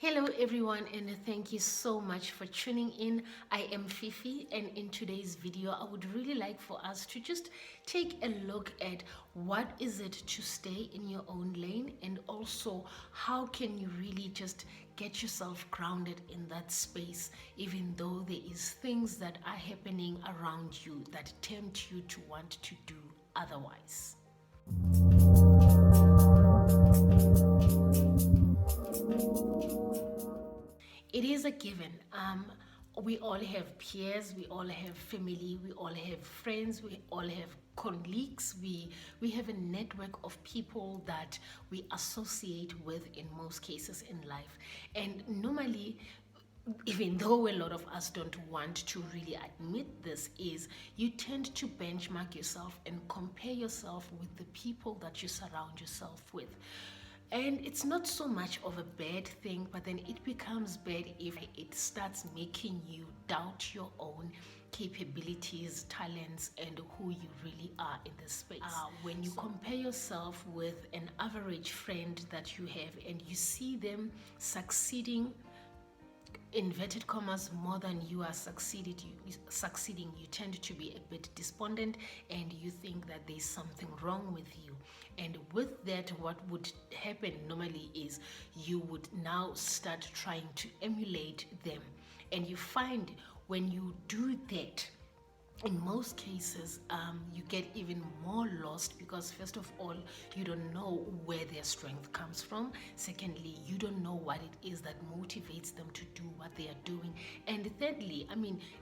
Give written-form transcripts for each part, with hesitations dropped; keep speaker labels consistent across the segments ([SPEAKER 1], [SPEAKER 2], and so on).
[SPEAKER 1] Hello everyone, and thank you so much for tuning in. I am Fifi, and in today's video I would really like for us to just take a look at what is it to stay in your own lane, and also how can you really just get yourself grounded in that space, even though there is things that are happening around you that tempt you to want to do otherwise. It is a given. We all have peers, we all have family, we all have friends, we all have colleagues. We have a network of people that we associate with in most cases in life. And normally, even though a lot of us don't want to really admit this, is you tend to benchmark yourself and compare yourself with the people that you surround yourself with. And it's not so much of a bad thing, but then it becomes bad if it starts making you doubt your own capabilities, talents, and who you really are in this space. When you compare yourself with an average friend that you have and you see them succeeding, inverted commas, more than you are succeeding, you tend to be a bit despondent and you think that there's something wrong with you. And with that, what would happen normally is you would now start trying to emulate them, and you find when you do that, in most cases, you get even more lost because, first of all, you don't know where their strength comes from. Secondly, you don't know what it is that motivates them to do what they are doing. And thirdly,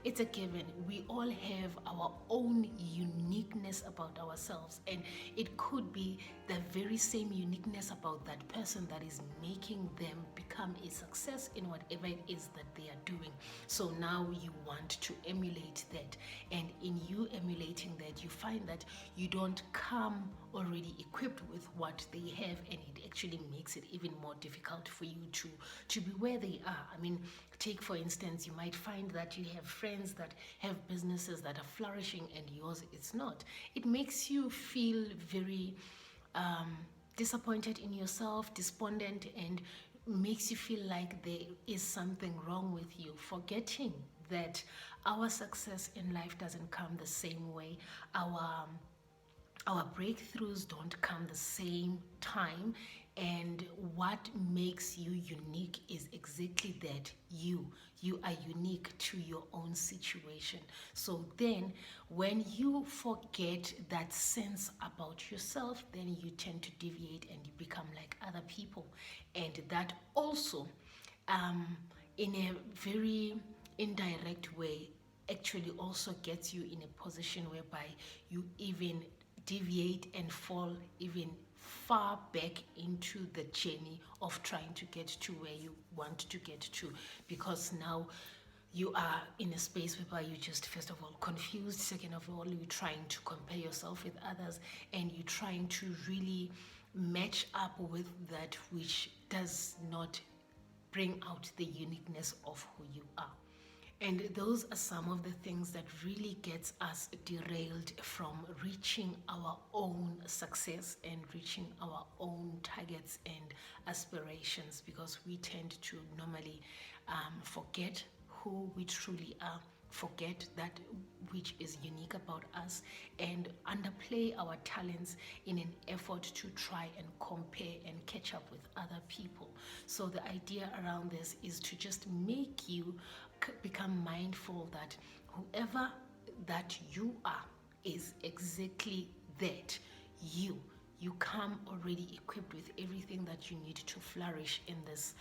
[SPEAKER 1] it's a given. We all have our own uniqueness about ourselves, and it could be the very same uniqueness about that person that is making them become a success in whatever it is that they are doing. So now you want to emulate that, and in you emulating that, you find that you don't come already equipped with what they have, and it actually makes it even more difficult for you to be where they are. Take for instance, you might find that you have friends that have businesses that are flourishing and yours it's not. It makes you feel very disappointed in yourself, despondent, and makes you feel like there is something wrong with you, forgetting that our success in life doesn't come the same way. Our breakthroughs don't come the same time, and what makes you unique is exactly that. You are unique to your own situation. So then when you forget that sense about yourself, then you tend to deviate and you become like other people. And that also, in a very indirect way, actually also gets you in a position whereby you even deviate and fall even far back into the journey of trying to get to where you want to get to, because now you are in a space whereby you just, first of all, confused. Second of all, you're trying to compare yourself with others, and you're trying to really match up with that which does not bring out the uniqueness of who you are. And those are some of the things that really gets us derailed from reaching our own success and reaching our own targets and aspirations, because we tend to normally forget who we truly are, forget that which is unique about us, and underplay our talents in an effort to try and compare and catch up with other people. So the idea around this is to just make you become mindful that whoever that you are is exactly that. You come already equipped with everything that you need to flourish in this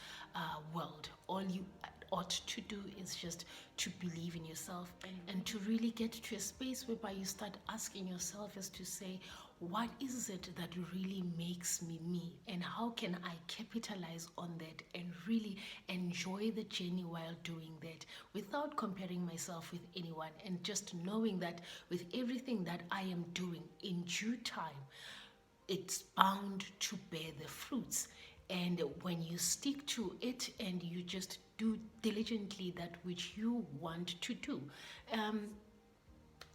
[SPEAKER 1] world. All you ought to do is just to believe in yourself, and to really get to a space whereby you start asking yourself as to say, what is it that really makes me me, and how can I capitalize on that and really enjoy the journey while doing that, without comparing myself with anyone, and just knowing that with everything that I am doing, in due time it's bound to bear the fruits. And when you stick to it and you just do diligently that which you want to do,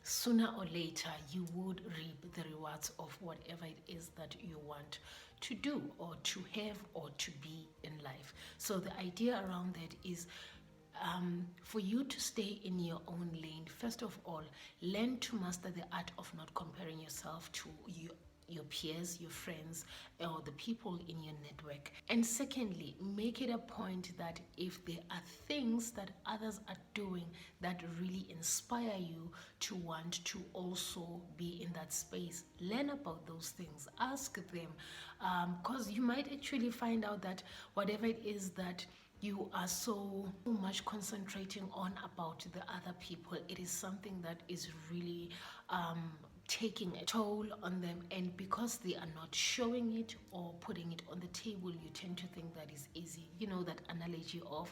[SPEAKER 1] sooner or later you would reap the rewards of whatever it is that you want to do or to have or to be in life. So the idea around that is, for you to stay in your own lane, first of all, learn to master the art of not comparing yourself to your peers, your friends, or the people in your network. And secondly, make it a point that if there are things that others are doing that really inspire you to want to also be in that space, learn about those things, ask them, because you might actually find out that whatever it is that you are so much concentrating on about the other people, it is something that is really taking a toll on them, and because they are not showing it or putting it on the table, you tend to think that is easy. You know that analogy of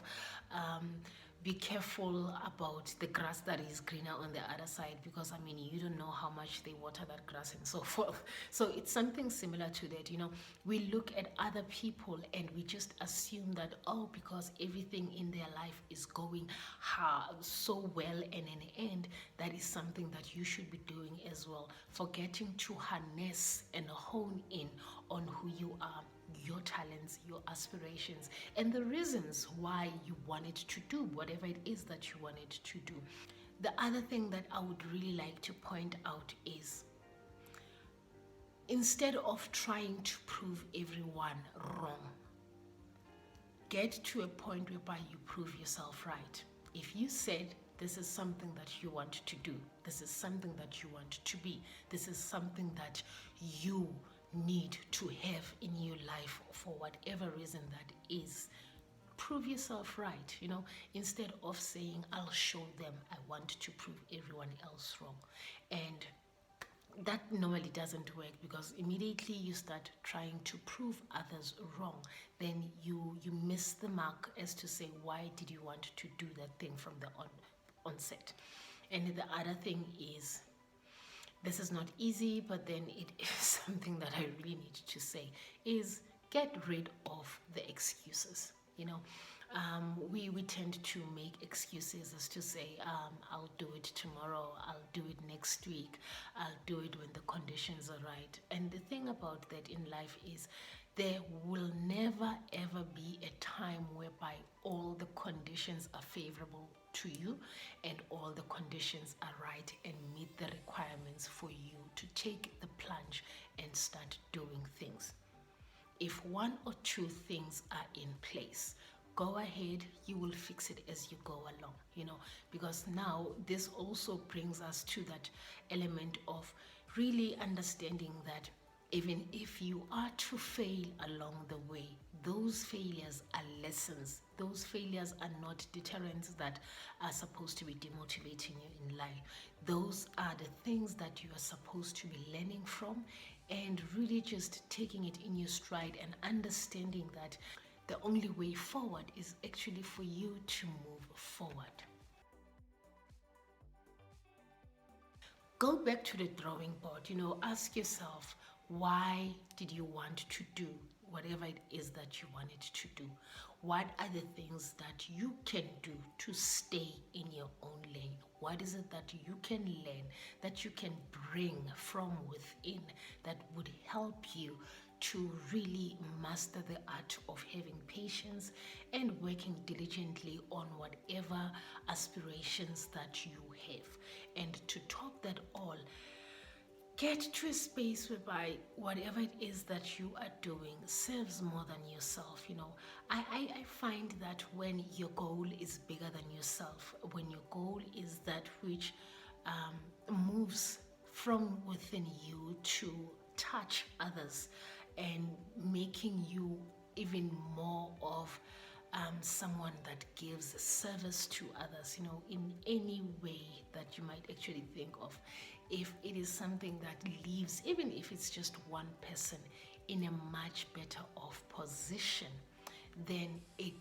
[SPEAKER 1] be careful about the grass that is greener on the other side, because I mean, you don't know how much they water that grass and so forth. So it's something similar to that. We look at other people and we just assume that, oh, because everything in their life is going so well, and in the end, that is something that you should be doing as well, forgetting to harness and hone in on who you are, your talents, your aspirations, and the reasons why you wanted to do whatever it is that you wanted to do. The other thing that I would really like to point out is, instead of trying to prove everyone wrong, get to a point whereby you prove yourself right. If you said this is something that you want to do, this is something that you want to be, this is something that you need to have in your life for whatever reason that is, prove yourself right. Instead of saying, I'll show them, I want to prove everyone else wrong. And that normally doesn't work, because immediately you start trying to prove others wrong, then you miss the mark as to say, why did you want to do that thing from the onset? And the other thing is, this is not easy, but then it is something that I really need to say, is get rid of the excuses. We tend to make excuses as to say, I'll do it tomorrow, I'll do it next week, I'll do it when the conditions are right. And the thing about that in life is, there will never ever be a time whereby all the conditions are favorable to you and all the conditions are right and meet the requirements for you to take the plunge and start doing things. If one or two things are in place, go ahead, you will fix it as you go along, because now this also brings us to that element of really understanding that even if you are to fail along the way, those failures are lessons. Those failures are not deterrents that are supposed to be demotivating you in life. Those are the things that you are supposed to be learning from, and really just taking it in your stride and understanding that the only way forward is actually for you to move forward. Go back to the drawing board. Ask yourself, why did you want to do whatever it is that you wanted to do? What are the things that you can do to stay in your own lane? What is it that you can learn, that you can bring from within, that would help you to really master the art of having patience and working diligently on whatever aspirations that you have? And to top that all, get to a space whereby whatever it is that you are doing serves more than yourself. I find that when your goal is bigger than yourself, when your goal is that which moves from within you to touch others and making you even more of someone that gives service to others, in any way that you might actually think of. If it is something that leaves, even if it's just one person, in a much better off position, then it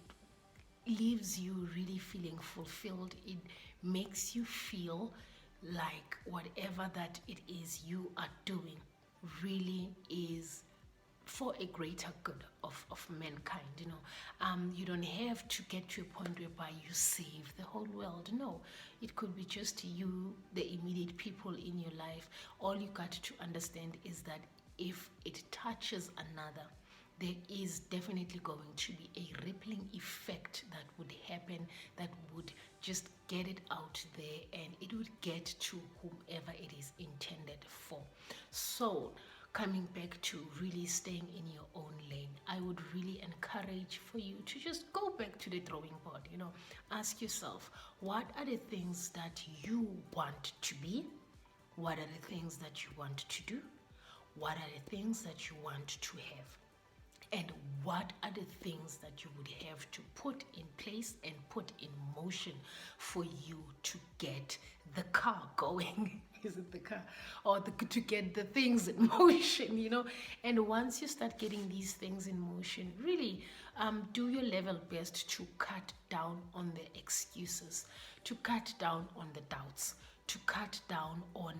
[SPEAKER 1] leaves you really feeling fulfilled. It makes you feel like whatever that it is you are doing really is for a greater good of mankind. You don't have to get to a point whereby you save the whole world. No, it could be just you, the immediate people in your life. All you got to understand is that if it touches another, there is definitely going to be a rippling effect that would happen, that would just get it out there, and it would get to whomever it is intended for. So coming back to really staying in your own lane, I would really encourage for you to just go back to the drawing board. Ask yourself, what are the things that you want to be? What are the things that you want to do? What are the things that you want to have? And what are the things that you would have to put in place and put in motion for you to get the car going? Is it the car? Or to get the things in motion, And once you start getting these things in motion, really do your level best to cut down on the excuses, to cut down on the doubts, to cut down on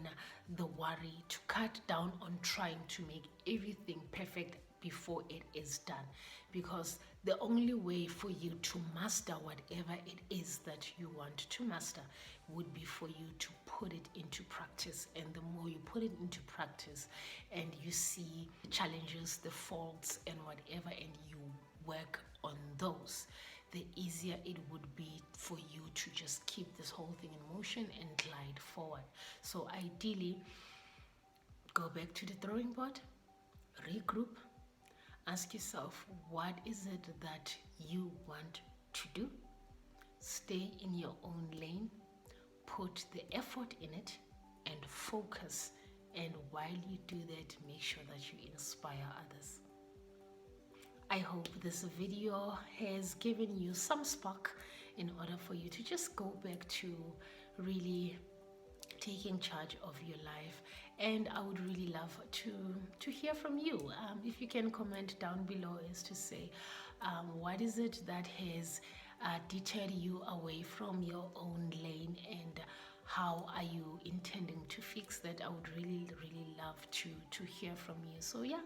[SPEAKER 1] the worry, to cut down on trying to make everything perfect before it is done. Because the only way for you to master whatever it is that you want to master would be for you to put it into practice. And the more you put it into practice and you see the challenges, the faults and whatever, and you work on those, the easier it would be for you to just keep this whole thing in motion and glide forward. So ideally, go back to the drawing board, regroup, ask yourself, what is it that you want to do? Stay in your own lane, put the effort in it, and focus. And while you do that, make sure that you inspire others. I hope this video has given you some spark in order for you to just go back to really taking charge of your life. And I would really love to hear from you. If you can comment down below as to say, what is it that has deterred you away from your own lane, and how are you intending to fix that? I would really love to hear from you. So yeah,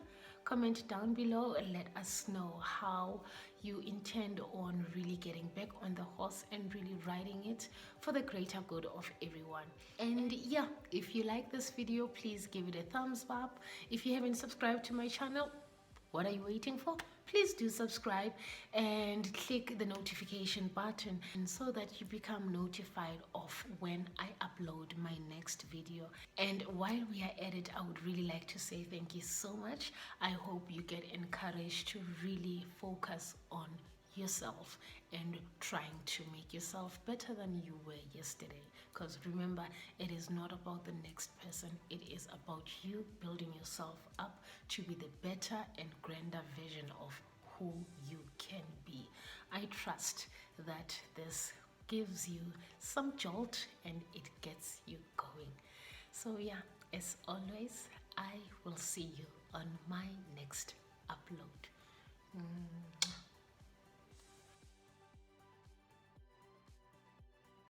[SPEAKER 1] comment down below and let us know how you intend on really getting back on the horse and really riding it for the greater good of everyone. And yeah, if you like this video, please give it a thumbs up. If you haven't subscribed to my channel, what are you waiting for? Please do subscribe and click the notification button, and so that you become notified of when I upload my next video. And while we are at it, I would really like to say thank you so much. I hope you get encouraged to really focus on yourself and trying to make yourself better than you were yesterday. Because remember, it is not about the next person, it is about you building yourself up to be the better and grander version of who you can be. I trust that this gives you some jolt and it gets you going. So yeah, as always, I will see you on my next upload.